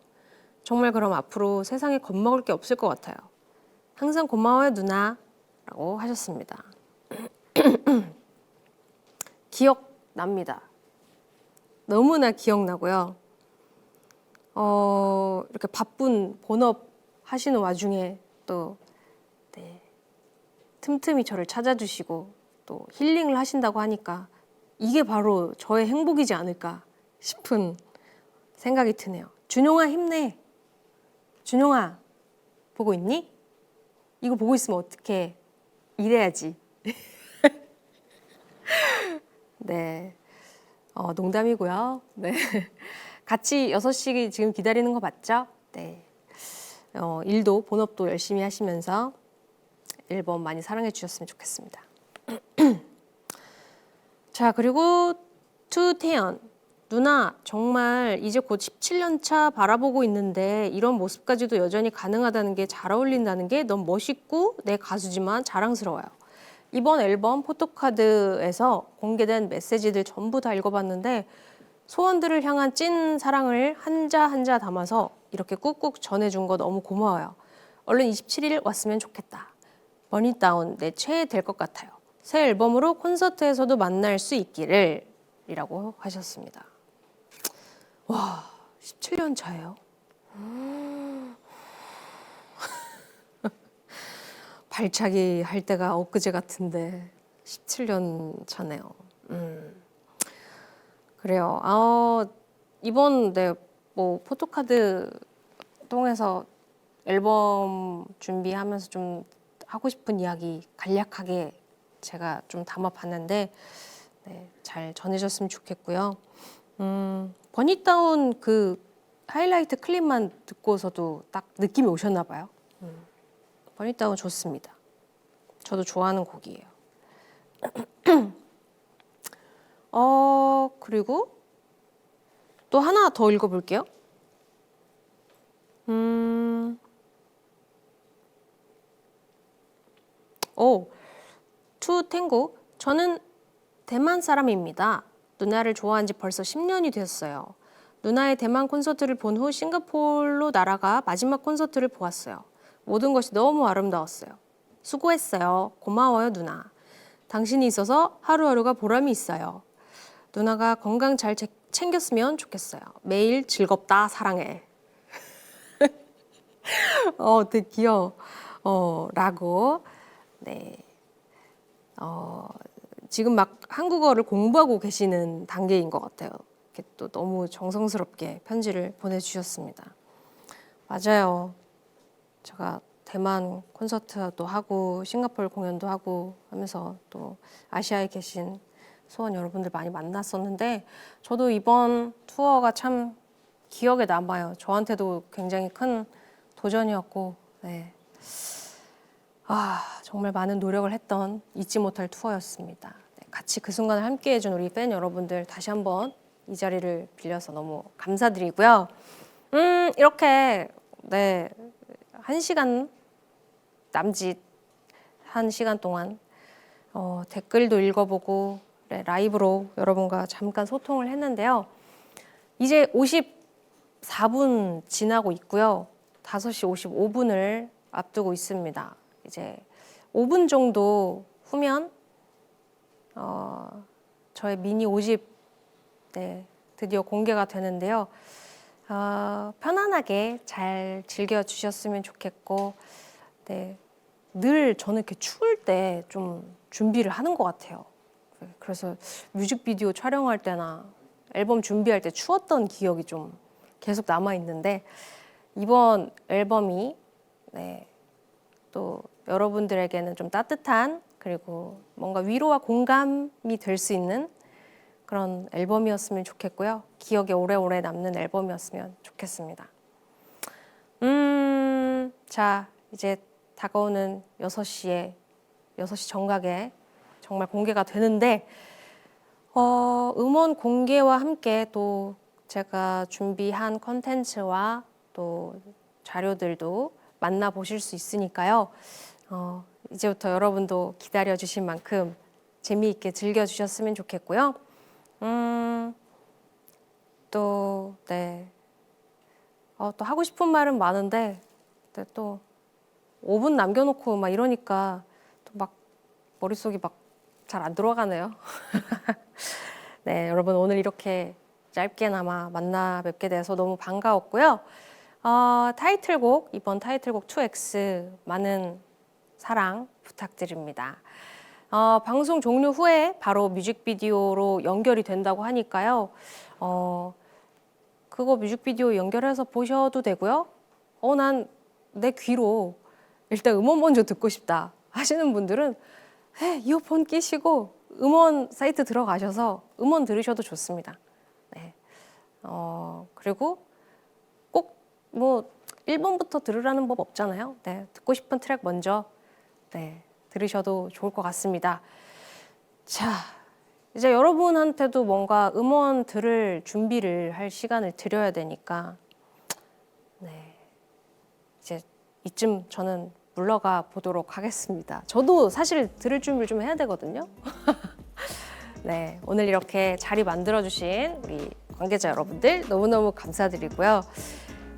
정말 그럼 앞으로 세상에 겁먹을 게 없을 것 같아요. 항상 고마워요 누나 라고 하셨습니다. 기억납니다. 너무나 기억나고요. 이렇게 바쁜 본업 하시는 와중에 또 네, 틈틈이 저를 찾아주시고 또 힐링을 하신다고 하니까 이게 바로 저의 행복이지 않을까 싶은 생각이 드네요. 준용아 힘내. 준용아 보고 있니? 이거 보고 있으면 어떡해. 이래야지. 네. 농담이고요. 네. 같이 6시 지금 기다리는 거 맞죠? 네. 일도 본업도 열심히 하시면서 앨범 많이 사랑해 주셨으면 좋겠습니다. 자, 그리고 투태연. 누나, 정말 이제 곧 17년 차 바라보고 있는데 이런 모습까지도 여전히 가능하다는 게 잘 어울린다는 게 너무 멋있고 내 가수지만 자랑스러워요. 이번 앨범 포토카드에서 공개된 메시지들 전부 다 읽어봤는데 소원들을 향한 찐 사랑을 한자 한자 담아서 이렇게 꾹꾹 전해준 거 너무 고마워요. 얼른 27일 왔으면 좋겠다. 버니다운 내 최애 될 것 같아요. 새 앨범으로 콘서트에서도 만날 수 있기를 이라고 하셨습니다. 와, 17년 차예요. 발차기 할 때가 엊그제 같은데 17년 차네요. 그래요. 이번 뭐 포토카드 통해서 앨범 준비하면서 좀 하고 싶은 이야기 간략하게 제가 좀 담아봤는데 잘 전해졌으면 좋겠고요. 버니다운 그 하이라이트 클립만 듣고서도 딱 느낌이 오셨나 봐요. 버니다운 좋습니다. 저도 좋아하는 곡이에요. 그리고 또 하나 더 읽어볼게요. 투탱고. 저는 대만 사람입니다. 누나를 좋아한 지 벌써 10년이 되었어요. 누나의 대만 콘서트를 본 후 싱가포르로 날아가 마지막 콘서트를 보았어요. 모든 것이 너무 아름다웠어요. 수고했어요. 고마워요, 누나. 당신이 있어서 하루하루가 보람이 있어요. 누나가 건강 잘 챙겼으면 좋겠어요. 매일 즐겁다, 사랑해. 되게 귀여워. 라고. 네. 지금 막 한국어를 공부하고 계시는 단계인 것 같아요. 이렇게 또 너무 정성스럽게 편지를 보내주셨습니다. 맞아요. 제가 대만 콘서트도 하고 싱가포르 공연도 하고 하면서 또 아시아에 계신 소원 여러분들 많이 만났었는데 저도 이번 투어가 참 기억에 남아요. 저한테도 굉장히 큰 도전이었고 정말 많은 노력을 했던 잊지 못할 투어였습니다. 같이 그 순간을 함께 해준 우리 팬 여러분들 다시 한번 이 자리를 빌려서 너무 감사드리고요. 이렇게 1시간 남짓 1시간 동안 댓글도 읽어보고 라이브로 여러분과 잠깐 소통을 했는데요. 이제 54분 지나고 있고요. 5시 55분을 앞두고 있습니다. 이제 5분 정도 후면 저의 미니 5집 드디어 공개가 되는데요. 편안하게 잘 즐겨주셨으면 좋겠고 늘 저는 이렇게 추울 때 좀 준비를 하는 것 같아요. 그래서 뮤직비디오 촬영할 때나 앨범 준비할 때 추웠던 기억이 좀 계속 남아있는데 이번 앨범이 또 여러분들에게는 좀 따뜻한 그리고 뭔가 위로와 공감이 될 수 있는 그런 앨범이었으면 좋겠고요. 기억에 오래오래 남는 앨범이었으면 좋겠습니다. 자, 이제 다가오는 6시 정각에 정말 공개가 되는데 음원 공개와 함께 또 제가 준비한 컨텐츠와 또 자료들도 만나보실 수 있으니까요. 이제부터 여러분도 기다려주신 만큼 재미있게 즐겨주셨으면 좋겠고요. 또 하고 싶은 말은 많은데 또 5분 남겨놓고 막 이러니까 또 막 머릿속이 막 잘 안 들어가네요. 여러분 오늘 이렇게 짧게나마 만나 뵙게 돼서 너무 반가웠고요. 타이틀곡, 이번 타이틀곡 2X 많은 사랑 부탁드립니다. 방송 종료 후에 바로 뮤직비디오로 연결이 된다고 하니까요. 그거 뮤직비디오 연결해서 보셔도 되고요. 난 내 귀로 일단 음원 먼저 듣고 싶다 하시는 분들은 이어폰 끼시고 음원 사이트 들어가셔서 음원 들으셔도 좋습니다. 네. 그리고 꼭 뭐 1번부터 들으라는 법 없잖아요. 네. 듣고 싶은 트랙 먼저 들으셔도 좋을 것 같습니다. 자, 이제 여러분한테도 뭔가 음원 들을 준비를 할 시간을 드려야 되니까 이제 이쯤 저는 물러가 보도록 하겠습니다. 저도 사실 들을 준비를 좀 해야 되거든요. 네, 오늘 이렇게 자리 만들어주신 우리 관계자 여러분들 너무너무 감사드리고요.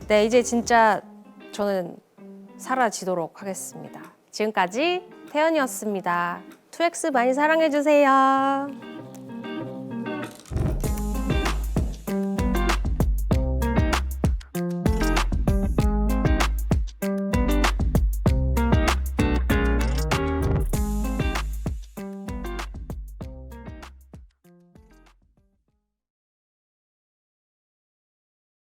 네, 이제 진짜 저는 사라지도록 하겠습니다. 지금까지 태연이었습니다. 2X 많이 사랑해주세요.